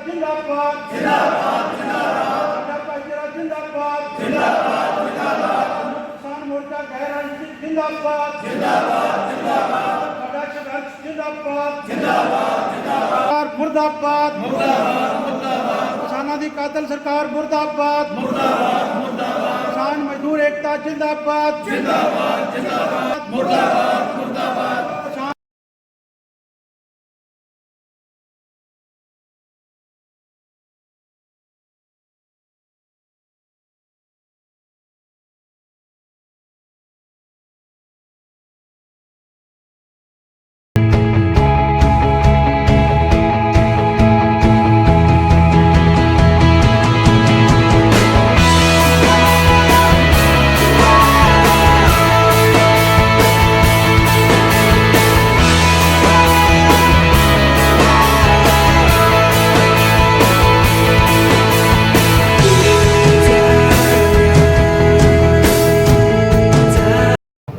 जिंदाबाद जिंदाबाद जिंदाबाद जिंदाबाद किसान मोर्चा गैर राजनीतिक जिंदाबाद जिंदाबाद जिंदाबाद मुर्दाबाद किसानां दी कातिल सरकार मुर्दाबाद किसान मजदूर एकता जिंदाबाद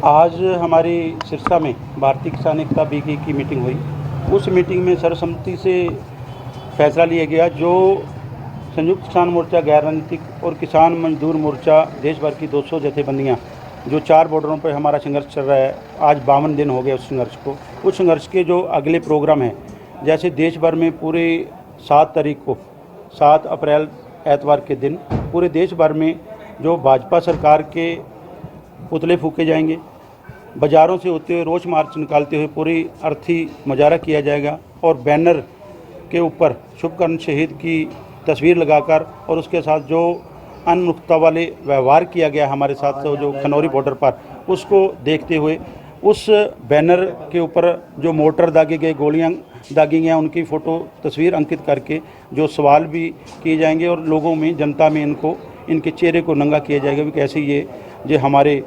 आज हमारी सिरसा में भारतीय किसान एकता बीके की मीटिंग हुई। उस मीटिंग में सर्वसम्मति से फैसला लिया गया जो संयुक्त किसान मोर्चा गैर राजनीतिक और किसान मजदूर मोर्चा देश भर की 200 जथेबंदियां जो 4 बॉर्डरों पर हमारा संघर्ष चल रहा है, आज 52 दिन हो गए उस संघर्ष को। उस संघर्ष के जो अगले प्रोग्राम हैं, जैसे देश भर में पूरे 7 तारीख को 7 अप्रैल एतवार के दिन पूरे देश भर में जो भाजपा सरकार के पुतले फूके जाएंगे, बाज़ारों से होते हुए रोष मार्च निकालते हुए पूरी अर्थी मुजाहरा किया जाएगा और बैनर के ऊपर शुभकर्ण शहीद की तस्वीर लगाकर और उसके साथ जो अनमुक्ता वाले व्यवहार किया गया हमारे साथ जो खनौरी बॉर्डर पर, उसको देखते हुए उस बैनर के ऊपर जो मोर्टर दागे गए, गोलियां दागी गई हैं, उनकी फ़ोटो तस्वीर अंकित करके जो सवाल भी किए जाएंगे और लोगों में, जनता में इनके चेहरे को नंगा किया जाएगा कि कैसे ये हमारे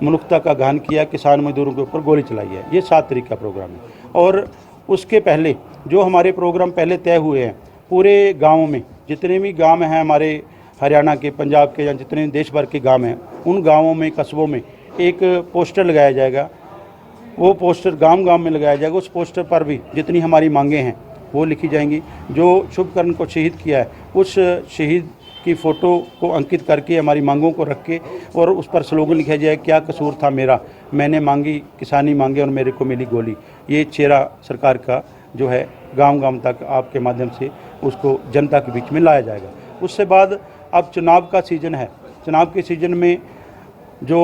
मनुष्यता का घान किया, किसान मजदूरों के ऊपर गोली चलाई है। ये 7 तारीख का प्रोग्राम है। और उसके पहले जो हमारे प्रोग्राम पहले तय हुए हैं, पूरे गाँवों में जितने भी गांव हैं हमारे हरियाणा के, पंजाब के या जितने देश भर के गांव हैं, उन गांवों में, कस्बों में एक पोस्टर लगाया जाएगा। वो पोस्टर गांव में लगाया जाएगा। उस पोस्टर पर भी जितनी हमारी मांगें हैं वो लिखी जाएंगी। जो शुभकर्ण को शहीद किया है उस शहीद की फ़ोटो को अंकित करके हमारी मांगों को रख के और उस पर स्लोगन लिखा जाए, क्या कसूर था मेरा, मैंने मांगी किसानी मांगे और मेरे को मिली गोली। ये चेहरा सरकार का जो है गांव तक आपके माध्यम से उसको जनता के बीच में लाया जाएगा। उससे बाद अब चुनाव का सीज़न है। चुनाव के सीज़न में जो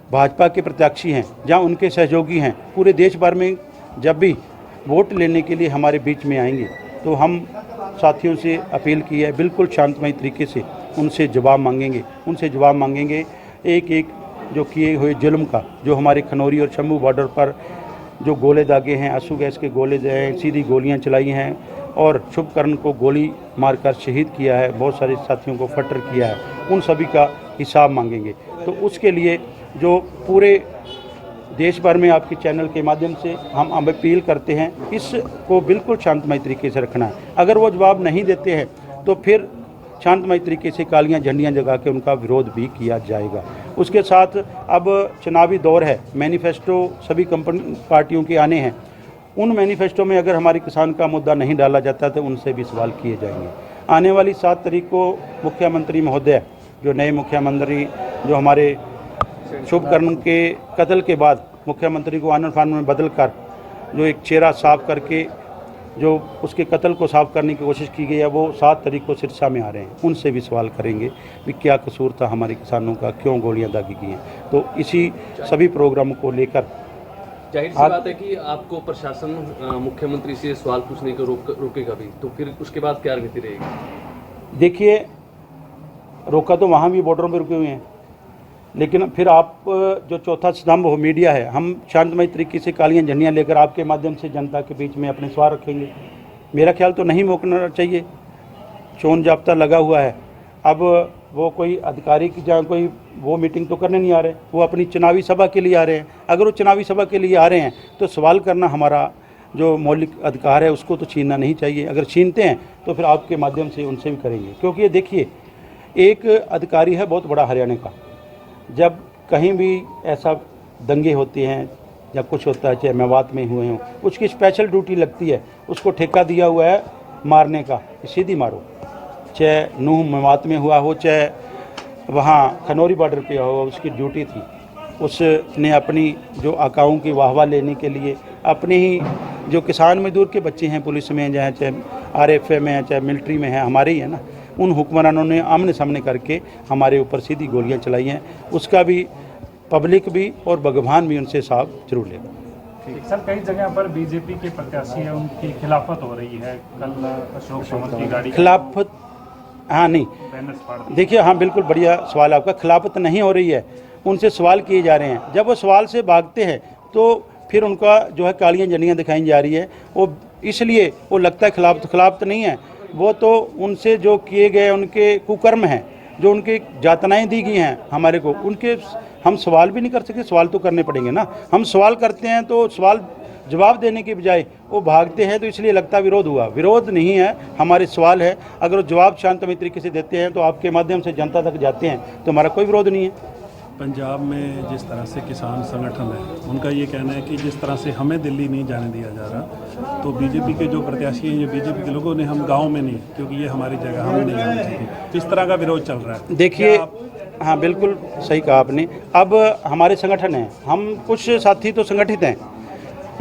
भाजपा के प्रत्याशी हैं, जहाँ उनके सहयोगी हैं, पूरे देश भर में जब भी वोट लेने के लिए हमारे बीच में आएंगे तो हम साथियों से अपील की है, बिल्कुल शांतमय तरीके से उनसे जवाब मांगेंगे। एक जो किए हुए जुल्म का, जो हमारे खनौरी और शंभू बॉर्डर पर जो गोले दागे हैं, आंसू गैस के गोले हैं, सीधी गोलियां चलाई हैं और शुभकर्ण को गोली मारकर शहीद किया है, बहुत सारे साथियों को फटर किया है, उन सभी का हिसाब मांगेंगे। तो उसके लिए जो पूरे देश भर में आपके चैनल के माध्यम से हम अपील करते हैं, इसको बिल्कुल शांतमय तरीके से रखना है। अगर वो जवाब नहीं देते हैं तो फिर शांतमय तरीके से कालियां झंडियां जगा के उनका विरोध भी किया जाएगा। उसके साथ अब चुनावी दौर है, मैनिफेस्टो सभी पार्टियों के आने हैं। उन मैनिफेस्टो में अगर हमारे किसान का मुद्दा नहीं डाला जाता तो उनसे भी सवाल किए जाएंगे। आने वाली 7 तारीख को मुख्यमंत्री महोदय, जो नए मुख्यमंत्री, जो हमारे शुभकर्ण के कत्ल के बाद मुख्यमंत्री को आनन फानन में बदल कर जो एक चेहरा साफ करके जो उसके कत्ल को साफ करने की कोशिश की गई है, वो 7 तारीख को सिरसा में आ रहे हैं। उनसे भी सवाल करेंगे कि क्या कसूर था हमारे किसानों का, क्यों गोलियां दागी गई हैं। तो इसी सभी प्रोग्रामों को लेकर जाहिर सी बात है कि आपको प्रशासन मुख्यमंत्री से सवाल पूछने को रोकेगा भी, तो फिर उसके बाद क्या रणनीति रहेगी? देखिए, रोका तो वहाँ भी बॉर्डरों पर रुके हुए हैं, लेकिन फिर आप जो चौथा स्तंभ हो मीडिया है, हम शांतमय तरीके से कालियां झंडियां लेकर आपके माध्यम से जनता के बीच में अपने सवाल रखेंगे। मेरा ख्याल तो नहीं मोकना चाहिए, चोन जाब्ता लगा हुआ है। अब वो कोई अधिकारी की जहाँ कोई वो मीटिंग तो करने नहीं आ रहे, वो अपनी चुनावी सभा के लिए आ रहे हैं। अगर वो चुनावी सभा के लिए आ रहे हैं तो सवाल करना हमारा जो मौलिक अधिकार है उसको तो छीनना नहीं चाहिए। अगर छीनते हैं तो फिर आपके माध्यम से उनसे भी करेंगे, क्योंकि ये देखिए, एक अधिकारी है बहुत बड़ा हरियाणा का, जब कहीं भी ऐसा दंगे होते हैं या कुछ होता है, चाहे मेवात में हुए हों, उसकी स्पेशल ड्यूटी लगती है। उसको ठेका दिया हुआ है मारने का, सीधी मारो, चाहे नूह मेवात में हुआ हो, चाहे वहाँ खनौरी बॉर्डर पे हो, उसकी ड्यूटी थी। उसने अपनी जो आकाओं की वाहवा लेने के लिए अपने ही जो किसान मजदूर के बच्चे हैं, पुलिस में हैं, चाहे आरएफए में हैं, चाहे मिलिट्री में हैं, हमारे ही है ना, उन हुक्मरानों ने आमने सामने करके हमारे ऊपर सीधी गोलियां चलाई हैं। उसका भी पब्लिक भी और भगवान भी उनसे हिसाब जरूर लेगा। सर, कई जगह पर बीजेपी के प्रत्याशी हैं, उनकी खिलाफत हो रही है। कल अशोक चौहान की गाड़ी खिलाफत, हाँ नहीं, बैनर्स फाड़ दिए। देखिए, हाँ बिल्कुल बढ़िया सवाल आपका। खिलाफत नहीं हो रही है, उनसे सवाल किए जा रहे हैं। जब वो सवाल से भागते हैं तो फिर उनका जो है कालियाँ झंडियाँ दिखाई जा रही है। वो इसलिए वो लगता है खिलाफत नहीं है, वो तो उनसे जो किए गए उनके कुकर्म हैं, जो उनकी यातनाएं दी गई हैं हमारे को, उनके हम सवाल भी नहीं कर सकते। सवाल तो करने पड़ेंगे ना। हम सवाल करते हैं तो सवाल जवाब देने की बजाय वो भागते हैं, तो इसलिए लगता विरोध हुआ। विरोध नहीं है, हमारे सवाल है। अगर वो जवाब शांतमय तरीके से देते हैं तो आपके माध्यम से जनता तक जाते हैं, तो हमारा कोई विरोध नहीं है। पंजाब में जिस तरह से किसान संगठन है, उनका ये कहना है कि जिस तरह से हमें दिल्ली नहीं जाने दिया जा रहा, तो बीजेपी के जो प्रत्याशी हैं, ये बीजेपी के लोगों ने हम गांव में नहीं, क्योंकि ये हमारी जगह, हम नहीं आना चाहिए। इस तरह का विरोध चल रहा है। देखिए, हाँ बिल्कुल सही कहा आपने। अब हमारे संगठन हैं, हम कुछ साथी तो संगठित हैं,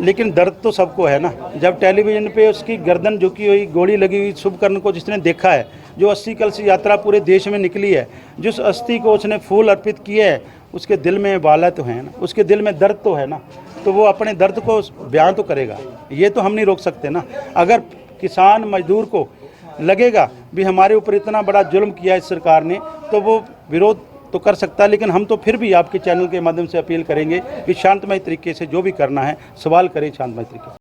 लेकिन दर्द तो सबको है ना। जब टेलीविज़न पे उसकी गर्दन झुकी हुई, गोली लगी हुई शुभकर्ण को जिसने देखा है, जो अस्थि कलश यात्रा पूरे देश में निकली है, जिस अस्थि को उसने फूल अर्पित किए है, उसके दिल में वाला तो है ना, उसके दिल में दर्द तो है ना, तो वो अपने दर्द को बयान तो करेगा। ये तो हम नहीं रोक सकते ना। अगर किसान मजदूर को लगेगा भी हमारे ऊपर इतना बड़ा जुल्म किया इस सरकार ने, तो वो विरोध तो कर सकता है। लेकिन हम तो फिर भी आपके चैनल के माध्यम से अपील करेंगे कि शांतमय तरीके से जो भी करना है सवाल करें शांतमय तरीके से।